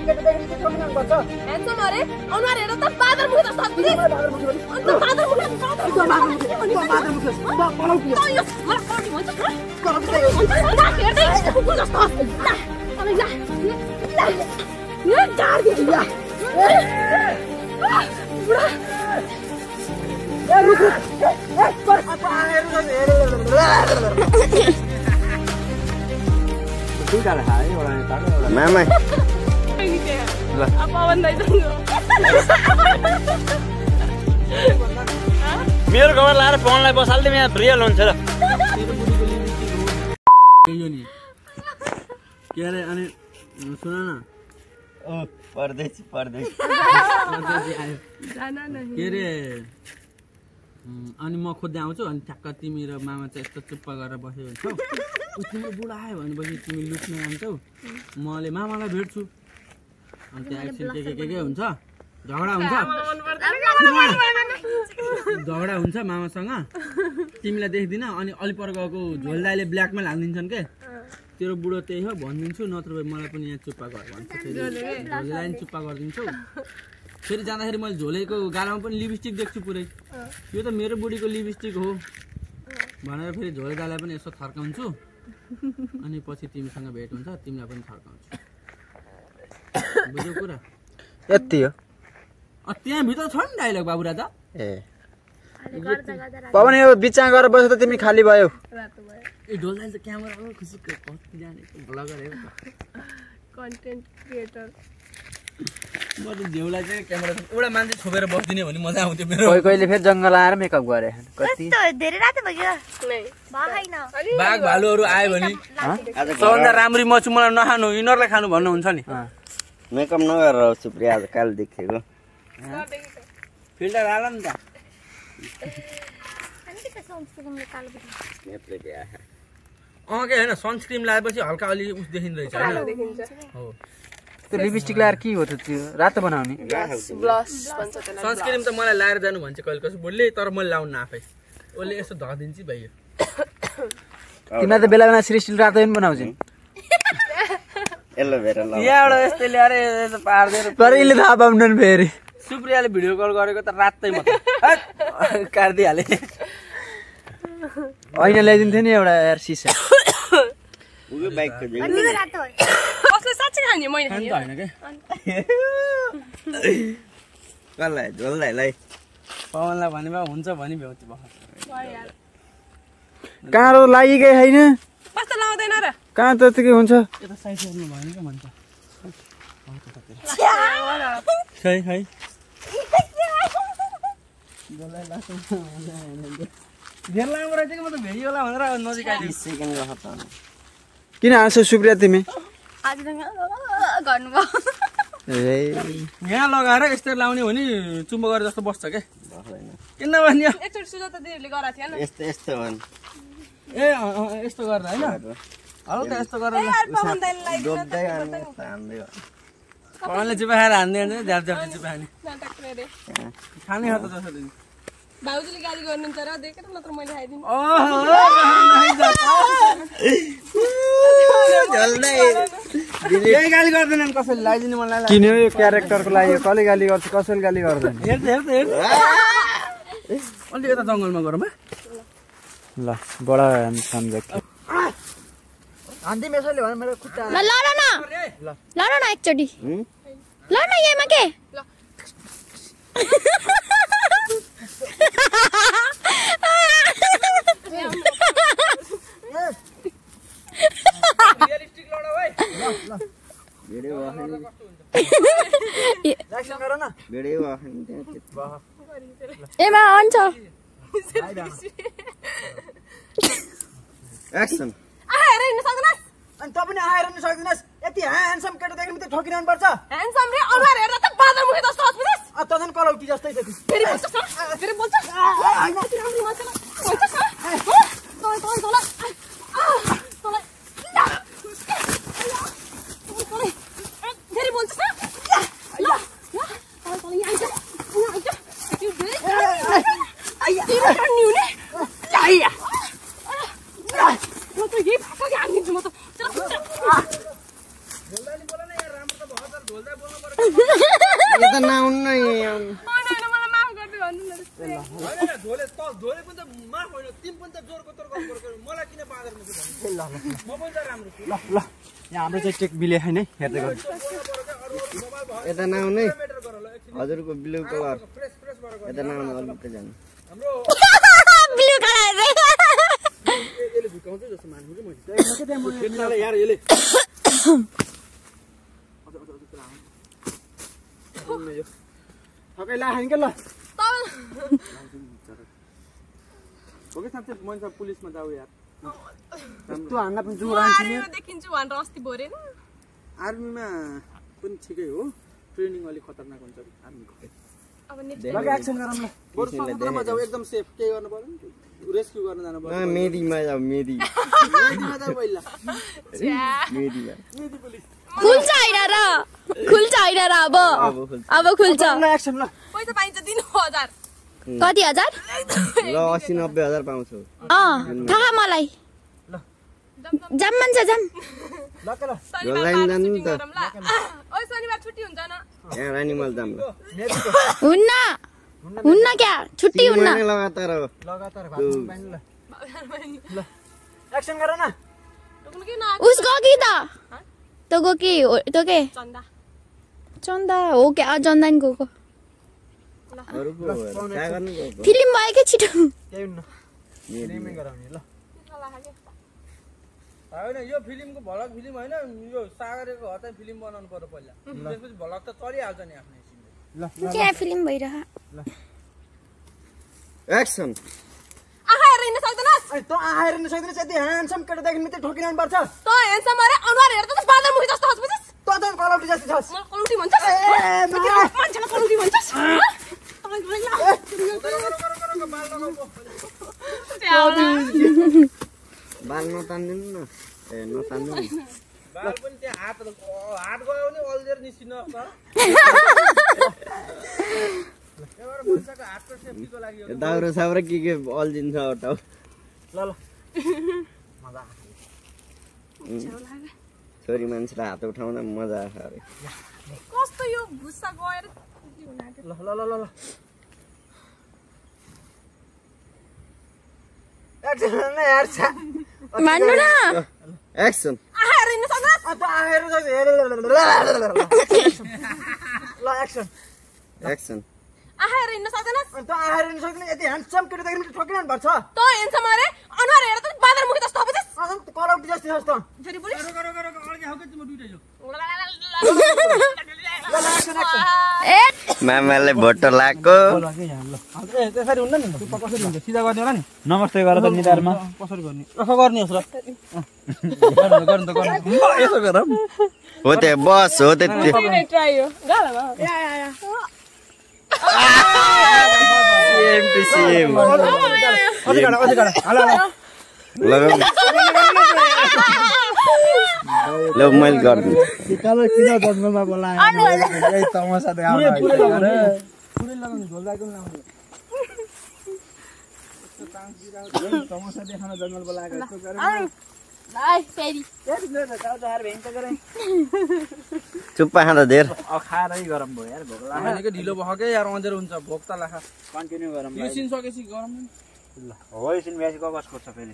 केटा देख्नु चाहिँ ठोकिनु पर्छ ह्यान्डसम अरे अनुहार हेर त बादर मुख जस्तो छ अन्त बादर मुख पलाउ कि मलाई कति भन्छ हेर्दै कुकुर जस्तो ल ल गाड दे या बुढा मामा मेरो खबर लाएर फोनलाई बसाल्दै यहाँ रियल हुन्छ र के अरे अनि सुन न परदेशी के अरे अनि म खोज्दै आउँछु अनि ठ्याक्क तिमी र मामा चाहिँ यस्तो चुप्प गरेर बस्यो भन्छौ तिम्रो बुढा आयो भनेपछि तिमी लुट्न आउँछौ मैले मामालाई भेट्छु अनि त्यहाँ एकछिन के हुन्छ झगडा हुन्छ मामासँग तिमीलाई देख्दिन अनि अलिपर गएको झोल दाइले ब्ल्याकमेल हालिदिन्छन् के तेरो बुढो त्यही हो भनिदिन्छु नत्र मलाई पनि यहाँ चुप्पा गर भन्छ झोलेलाई पनि चुप्पा गरिदिन्छौ फेरि जाँदाखेरि मैले झोलेको गालामा पनि लिपस्टिक देख्छु पुरै यो त मेरो बुढीको लिपस्टिक हो भनेर फेरि झोले दाइलाई पनि यसो थर्काउँछु अनि पछि तिमीसँग भेट हुन्छ तिमीलाई पनि थर्काउँछु बुझ्यौ कुरा यति हो त्यहाँभित्र छ नि डाइलग बाबु राजा ए पवन यो बिचमा गएर बस्यो त तिमी खाली भयो ए ढोल दाइले त क्यामेरा हो खुसी कति जाने ब्लगर हो कन्टेन्ट क्रिएटर म त झेउलाई चाहिँ क्यामेरा एउटा मान्छे छोपेर बस्दिने भने मजा आउँथ्यो मेरो कहिले फेरि जङ्गल आएर मेकअप गरे कति धेरै रात भयो बाघ भालुहरू आयो भने सबभन्दा राम्री मछु मलाई नखानु यिनीहरूलाई खानु भन्नुहुन्छ नि मेकअप नगरेर सुप्रिया आज काल देखेको फिल्टर हाल नि त के होइन सनस्क्रिन लगाएपछि हल्का अलि उस देखिँदो रहेछ हो त्यो लिपस्टिक लगाएर के हो त त्यो रातो बनाउने सनस्क्रिन त मलाई लगाएर जानु भन्छ कहिले कसो बुढले तर मैले लाउनु आफै उसले यसो धदिन्छ भइयो तिमीलाई त बेला बेला सृष्टिले रातो पनि बनाउँछन् एलोभेरा यहाँबाट यस्तै ल्याएर यसो पार्दैन तर यसले थाहा पाउँदैन फेरि सुप्रियाले भिडियो कल गरेको त रातै मात्रै काटिदिइहाले ऐना ल्याइदिन्थ्यो नि एउटा यार सिसा कसले साँच्चै खाने मैले हैन के कसलाई झोल्दाइलाई पवनलाई भनेमा हुन्छ भनी भ्याउँछ भख काँडो लागिकै छैन कस्तो लाउँदैन र कहाँ त्यतिकै हुन्छ यता साइड हेर्नु भएन के भन्छ खै खै धेर लामो रहेछ कि म त भेडियो होला भनेर नजिक आइदिएँ सेकेन्ड गर्छ किन हाँस्यो सुप्रिया तिमी आज गर्नुभयो यहाँ लगाएर यस्तो लाउने भने चुम्बो गरेर जस्तो बस्छ के किनभने एकचोटि सुजाता दिदीले गराएको थिएन यस्तो हो ए यस्तो गरेर होइन हल्का यस्तो गरेर पवनले चिपा खाएर हान्दै झ्याप झ्याप चिपा खाने खाने हो त जसरी भाउजूले गाली गर्नुहुन्छ र देखेर नत्र मैले खाइदिनु यही गाली गर्दैनन् कसैले लगाइदिनु मन लाग्यो किन यो क्यारेक्टरको लागि कसले गाली गर्छ कसैले गाली गर्दैन हेर्छ अलि यता जङ्गलमा गरौँ ल बडा ह्यान्डसम व्यक्ति हान्दी मेसोले भने मेरो खुट्टा ल न एकचोटि ल न यहीमा के रियलिस्टिक लड ओइ भिडियो वाखनी एक्सन गर न भिडियो वाखनी एमा अन छ एक्सन आएर हिँड्न सक्दैनस् अनि त पनि आएर नि सक्दिनस् यति ह्यान्डसम केटा देख्नु त ठोकिरहनु पर्छ ह्यान्डसम रे अनुहार हेर्दा त बादर मुखे जस्तो हस्पिटस तदन कलौटी जस्तै छ फेरि बोल्छ हैन यता नआउनु होइन मलाई माफ गर्दै भन्नु न झोले पनि त माफ होइन तिमी पनि त जोरको तोर गर्नु मलाई किन बाँदर मुखी भन्नु म पनि त राम्रो छु ल ल यहाँ हाम्रो चाहिँ टेक बिले छैन है हेर्दै गर्नु यता नआउनु हजुरको ब्लू कलर यता नआउनु अलिकति जानु ब्लू कलर यसले झुकाउँछ जस्तो मान्छु कि मैले यार यसले ठकै लाखाइन के ल हो कि साँच्चै मान्छे पुलिसमा जाऊ यार तँ हान्न पनि जुगो राख्छु नि देखिन्छु भनेर अस्ति भोरेन आर्मीमा पनि ठिकै हो ट्रेनिङ अलिक खतरनाक हुन्छ आर्मीको अब नेक्स्ट लगे एक्सन गरौँ ल बरु समुद्रमा जाऊ एकदम सेफ केही गर्नु पर्दैन रेस्क्यु गर्न जानु पर्यो मेदीमा जाऊ मेदी मेदीमा जाऊ पहिला मेदीमा खुल्छ होइन र खुल्छ होइन र अब खुल्छ ल एक्सन ल पैसा पाइन्छ 3000 कति हजार ल 80-90 हजार पाउँछु थाहा मलाई जाम मन छ जाम ल के ल झोलदाइन जानु नि त ओइ शनिबार छुट्टी हुन्छ न यहाँ रानीमल जाम ल हुन्न क्या छुट्टी हुन्न लगातार हो लगातार भात पानी ल एक्सन गर न टोक्नु के न उसको कि त तँको के हो तँ के चन्दा चन्दा हो क्या चन्दानी गएको अरूको क्या गर्नु गएको फिल्म भयो क्या छिटो केही हुन्न फिल्मै गराउने ल होइन यो फिल्मको भलक फिल्म होइन यो सागरको हताइ फिल्म बनाउनु पर्यो पहिला त्यसपछि भलक त चलिहाल्छ नि आफ्नो हिसाबले ल क्या फिल्म भइरह एक्सन आँखा हेरेर हिँड्न सक्दैनस् अनि तँ आएर हेर्न सक्दैनस् यति ह्यान्डसम केटा देख्नु मात्रै ठोकिरहनु पर्छ त हेन्डसम अरे अनुहार हेर्दा त बादर मुखी जस्तो हस् बुझिस् तँ त कलौटी जस्तो छस् मलाई कलौटी भन्छस् मान्छेलाई कलौटी भन्छस् बाल नतान्दिनु न ए नतान्नु नि बाल पनि त्यहाँ हात गयो भने अल्झेर निस्किनु एउटा मान्छेको हातको सेफ्टीको लागि हो दाउरा साउरा के अल्झिन्छ टाउ ल छोरी मान्छेलाई हात उठाउँदा मजा आउँछ अरे कस्तो यो भुस्सा गएर ल ल ल ल एक्सन न यार मान्नु न एक्सन आँखा हेरेर हिँड्न सक्दैनस् तँ आएर ल एक्सन एक्सन आँखा हेरेर हिँड्न सक्दैनस् अनि तँ आएर हेर्न सक्दैन यति ह्यान्डसम केटा देख्नु मात्रै ठोकिरहनु पर्छ त हेन्डसम अरे अनुहार हेर्दा त बादर मुखी जस्तो बुझिस् कलौटी जस्तो छस् तँ फेरि बोलिस् अल्झे हौ के तिम्रो दुइटै जो मामाले भोटो लाग्यो त्यसरी हुन्न नि कसरी हुन्छ सिधा गर्ने होला नि नमस्ते गर त निधारमा कसरी गर्ने कसो गर्ने होस् र गर्नु त गर्नु यसो गर हो त्यो बस हो त्यति ट्राई हो गाला सेम टु सेम लगाऊ ल मैले गर्छु कालो किन जङ्गलमा बोलाए यही तमासा देखाउन पुरै लगाउने झोल दाइको पनि लाउने तमासा देखाउन जङ्गल बोलाएको यस्तो गरे चुप्पा खाँदा धेर खाएरै गरम भयो यार भोक लाग्यो भनेको ढिलो भयो के यार अँधेरो हुन्छ भोक त लाखा कन्टिन्यू गरम यो सिन सकेपछि गरम ल हो एकछिन ब्यासी कस गर्छ फेरि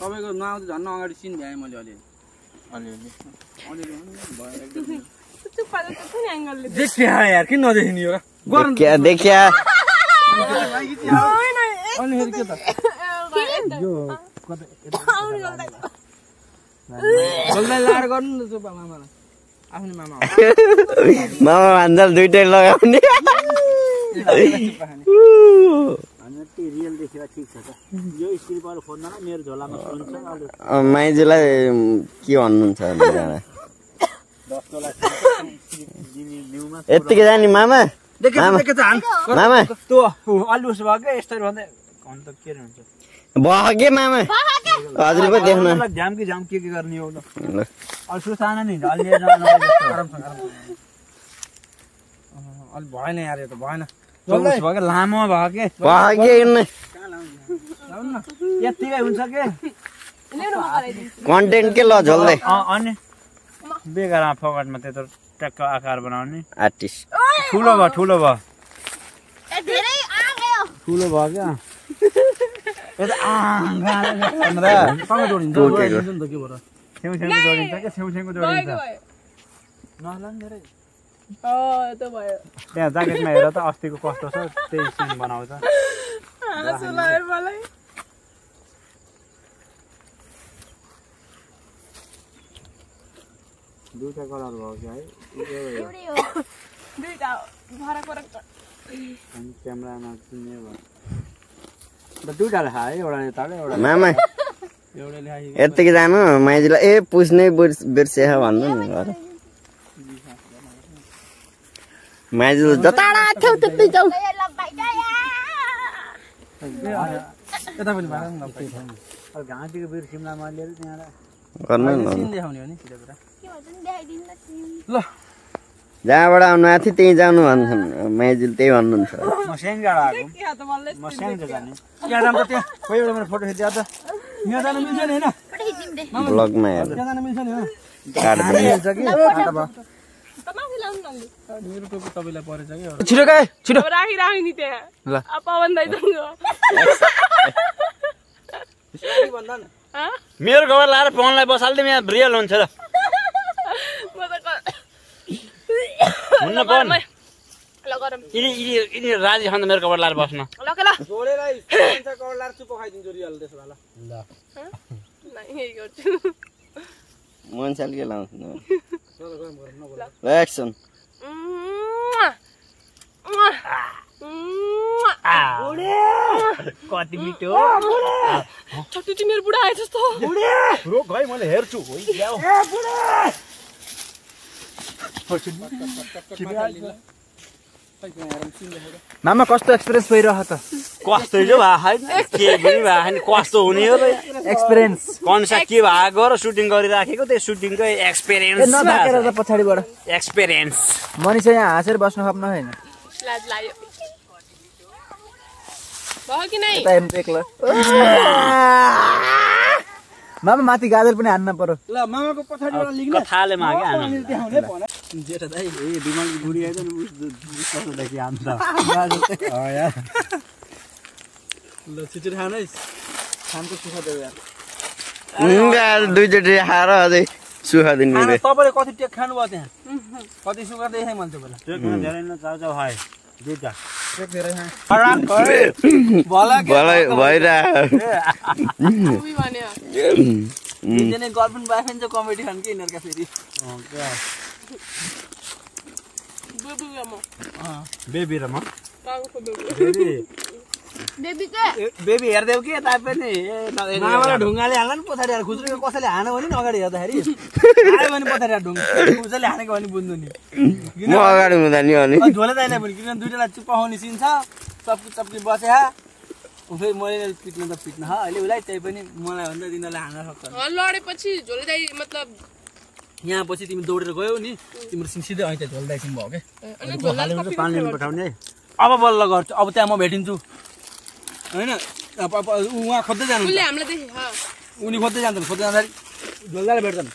तपाईँको नआउँदा झन् अगाडि सिन भ्याएँ मैले अलिअलि चुप्पा जस्तो कुन एङ्गलले देखिया यार किन नदेखिने यो देखिया अनि फेरि के त झोलदाइ लाएर गर्नु नि त चुप्पा मामालाई आफ्नै मामा मामा भान्जाल दुइटै लगाउने रियल देखिया ठिक छ त यो स्क्रिनबाट फोन न मेरो झोलामा सुन्छ माइजूलाई के भन्नुहुन्छ यत्तिकै जाने मामा मामा त्यो अलि उसो भयो क्या यस्तरी भन्दै अन्त के हुन्छ भयो के मामा हजुर पो देख्नु झ्याम कि झ्याम के गर्ने हो ल अलि सुसाना नि अलि अलि भएन यार यो त भएन भयो क्या लामो भयो के भयो के यत्तिकै हुन्छ के ल्याउनु म गराइदिन्छु कन्टेन्ट के ल झोल्दै अनि बेगारमा फकटमा त्यत्रो ट्याक्क आकार बनाउने आर्टिस्ट ठुलो भयो ए धेरै आयो ठुलो भयो क्या सँगै जोडिन्छ टोकेको। नि त के भएर छेउछेउको जोडिन्छ क्या छेउछेउको जोडिन्छ नलान् धेरै त्यो भयो त्यहाँ ज्याकेटमा हेर त अस्तिको कस्तो छ त्यही सिन बनाउँछ हाँसो लाग्यो मलाई दुईटा कलर भयो क्या है दुईटा फरक फरक छ अनि क्यामेरामा चिन्ने भयो दुईटा लेखा है एउटा यताले एउटा मामा एउटै ल्याइ यतिकै जानु माइजूलाई ए पुस्नै बिर्से भन्नु नि घर माइजू जताडा थेउ त्यतै जाऊ यता पनि भएर नि अब घाँटीको बिर सिमलामा लिएर त्यहाँ गर्नु न सिन देखाउने हो नि सिधा कुरा ल जहाँबाट आउनु आएको थियो त्यहीँ जानु भन्छन् माइजूले त्यही भन्नुहुन्छ म स्याङजाडा आएको के त मल्ले म स्याङजा जाने त्यहाँ जानु त त्यहाँ कोही एउटा मेरो फोटो खिचिदियो त यहाँ जानु मिल्छ नि होइन ब्लगमा हेर त्यहाँ जानु मिल्छ नि होइन काट्दै मिल्छ कि आटा भयो माथि लाउनु न मेरो टोपी तपाईँलाई परेछ कि एउटा छिटो गए छिटो अब राखि नि त्यहाँ ल। पवन दाइसँग भन्दा न मेरो खबर लाएर फोनलाई बसाल्दै यहाँ रियल हुन्छ र म त हुन्न फोन ल गरम यिनी राजी छन् त मेरो खबर लाएर बस्न ल के ल जोडेर कवर लाएर चुप्पो खाइदिन्छु रियल त्यसो भए ल यही गर्छु मन्छाल के लाउँछ ल एक्सन कति मिठो छट्टु तिमीहरू बुढा आए जस्तो रोक है मैले हेर्छु मामा कस्तो एक्सपिरियन्स भइरहेको त कस्तो हिजो भएको के पनि भएको कस्तो हुने हो र एक्सपिरियन्स कन्सा के भएको र सुटिङ गरिराखेको त्यो सुटिङको एक्सपिरियन्स नथाकेर त पछाडिबाट एक्सपिरियन्स मनिषा यहाँ हाँसेर बस्नु खप्नु होइन लाज लाग्यो भयो कि नै यता हेर्नु त एक्लो मामा माथि गाजर पनि हान्न पर्यो ल मामाको पछाडिबाट लिग्न कथाले मागे आनन्द देखाउने भन जेठा दाइ ए दिमागले बुढी आइज नि कस्तो देखि अन्त ल छिटो खानु है खानको सुख देऊ यार दुईचोटि खाएर अझै सुखा दिनु खाना तपाईँले कति टेक खानुभयो त्यहाँ कति सुगर देखाइ मैले तपाईँलाई ट्रेकमा धेरै न चाउचाउ खाए दुईटा भइरहेको उही भन्यो दुईजना गर्लफ्रेन्ड बोयफ्रेन्ड चाहिँ कमेडी खानु के यिनीहरूका फेरि बुबु म बेबी र म टाउको बुबु बेबी बेबी चाहिँ बेबी हेर्देऊ के ताप पनि मामालाई ढुङ्गाले हाल्ला नि पछाडि हाल्नु खुजुरीको कसैले हान्यो भने नि अगाडि हेर्दाखेरि आयो भने पछाडि ढुङ्गा खुजुरले हानेको भने बुझ्नु नि म अगाडि हुँदा नि अनि झोले दाइलाई भने किनभने दुइटालाई चुप्पाउने सिन छ चप्की चप्की बसे फेरि मैले पिट्नु त पिट्नु अहिले उसलाई त्यही पनि मलाई भन्दा तिनीहरूले हान्न सक्छ लडेपछि झोले दाइ मतलब यहाँ पछि तिमी दौडेर गयौ नि तिम्रो सिन सिधै अहिले झोले दाइसँग भयो क्या अनि झोला कपी पानी लिनु पठाउने है अब बल्ल गर्छु अब त्यहाँ म भेटिन्छु होइन उहाँ खोज्दै जानु उसले हामीलाई देखे उनी खोज्दै जान्छन् खोज्दै जाँदाखेरि झोलदाले भेट्छन्